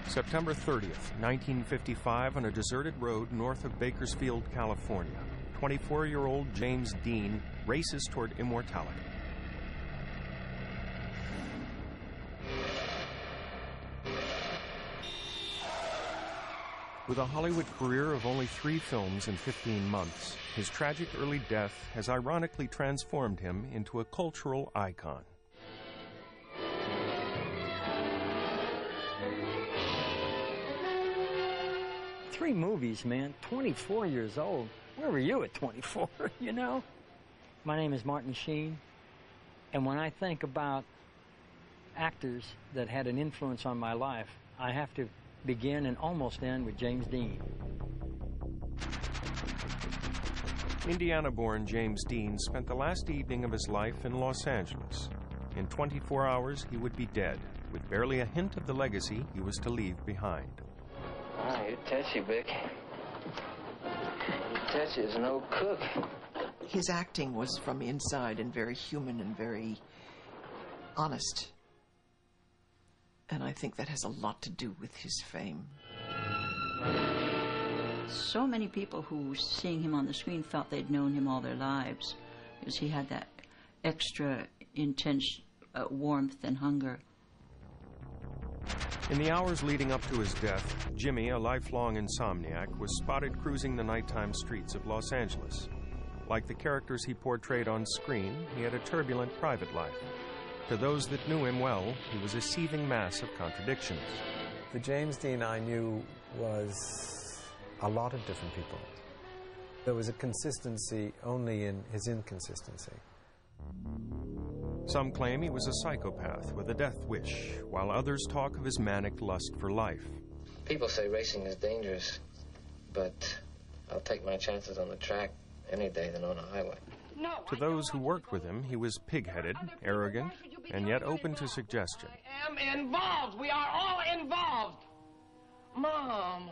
September 30th, 1955, on a deserted road north of Bakersfield, California, 24-year-old James Dean races toward immortality. With a Hollywood career of only 3 films in 15 months, his tragic early death has ironically transformed him into a cultural icon. Three movies, man, 24 years old. Where were you at 24, you know? My name is Martin Sheen, and when I think about actors that had an influence on my life, I have to begin and almost end with James Dean. Indiana-born James Dean spent the last evening of his life in Los Angeles. In 24 hours, he would be dead, with barely a hint of the legacy he was to leave behind. Ah, you're touchy, Vic. You're touchy as an old cook. His acting was from inside and very human and very honest. And I think that has a lot to do with his fame. So many people who, seeing him on the screen, felt they'd known him all their lives, because he had that extra intense warmth and hunger. In the hours leading up to his death, Jimmy, a lifelong insomniac, was spotted cruising the nighttime streets of Los Angeles. Like the characters he portrayed on screen, he had a turbulent private life. To those that knew him well, he was a seething mass of contradictions. The James Dean I knew was a lot of different people. There was a consistency only in his inconsistency. Some claim he was a psychopath with a death wish, while others talk of his manic lust for life. People say racing is dangerous, but I'll take my chances on the track any day than on a highway. To those who worked with him, he was pig-headed, arrogant, and yet open to suggestion. I am involved. We are all involved. Mom,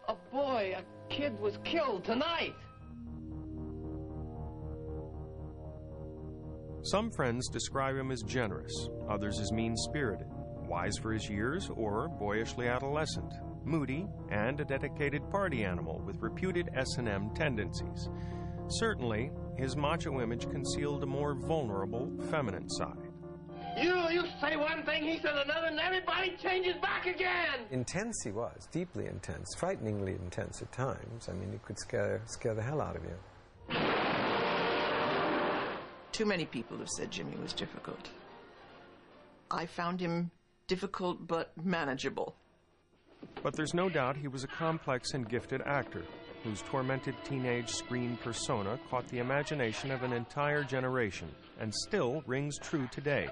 a kid was killed tonight. Some friends describe him as generous, others as mean-spirited, wise for his years or boyishly adolescent, moody, and a dedicated party animal with reputed S&M tendencies. Certainly, his macho image concealed a more vulnerable, feminine side. You say one thing, he said another, and everybody changes back again. Intense he was, deeply intense, frighteningly intense at times. I mean, he could scare the hell out of you. Too many people have said Jimmy was difficult. I found him difficult but manageable. But there's no doubt he was a complex and gifted actor, whose tormented teenage screen persona caught the imagination of an entire generation and still rings true today,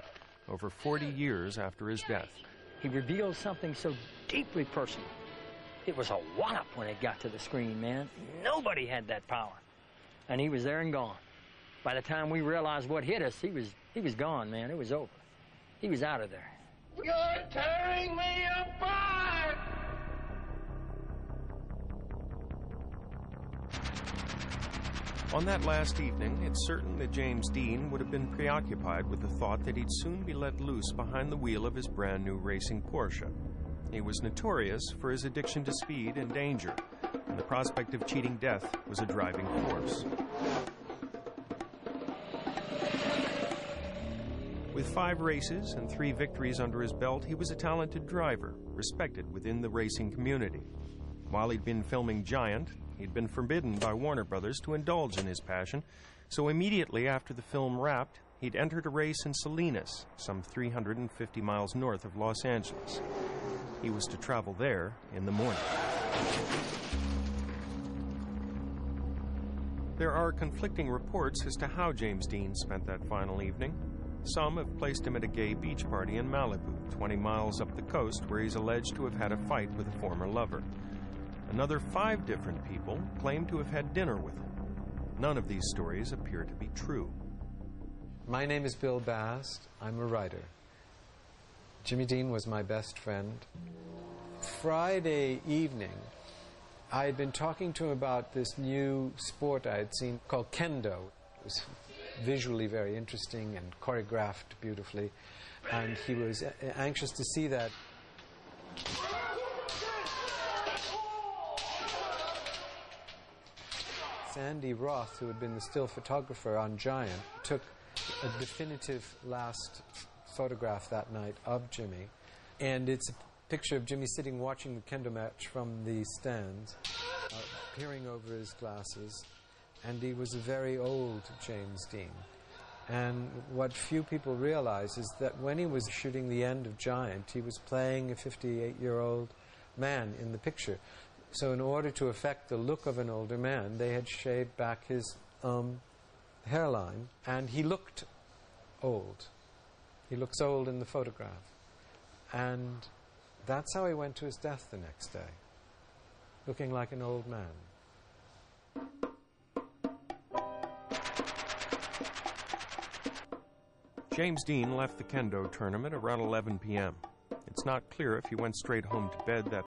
over 40 years after his death. He revealed something so deeply personal. It was a wallop when it got to the screen, man. Nobody had that power. And he was there and gone. By the time we realized what hit us, he was gone, man. It was over. He was out of there. You're tearing me apart! On that last evening, it's certain that James Dean would have been preoccupied with the thought that he'd soon be let loose behind the wheel of his brand-new racing Porsche. He was notorious for his addiction to speed and danger, and the prospect of cheating death was a driving force. With 5 races and 3 victories under his belt, he was a talented driver, respected within the racing community. While he'd been filming Giant, he'd been forbidden by Warner Brothers to indulge in his passion, so immediately after the film wrapped, he'd entered a race in Salinas, some 350 miles north of Los Angeles. He was to travel there in the morning. There are conflicting reports as to how James Dean spent that final evening. Some have placed him at a gay beach party in Malibu, 20 miles up the coast, where he's alleged to have had a fight with a former lover. Another 5 different people claim to have had dinner with him. None of these stories appear to be true. My name is Bill Bast. I'm a writer. Jimmy Dean was my best friend. Friday evening, I had been talking to him about this new sport I had seen called Kendo. It was visually very interesting and choreographed beautifully. And he was anxious to see that. Sandy Roth, who had been the still photographer on Giant, took a definitive last photograph that night of Jimmy. And it's a picture of Jimmy sitting watching the kendo match from the stands, peering over his glasses. And he was a very old James Dean. And what few people realize is that when he was shooting the end of Giant, he was playing a 58-year-old man in the picture. So in order to affect the look of an older man, they had shaved back his hairline, and he looked old. He looks old in the photograph. And that's how he went to his death the next day, looking like an old man. James Dean left the kendo tournament around 11 p.m. It's not clear if he went straight home to bed that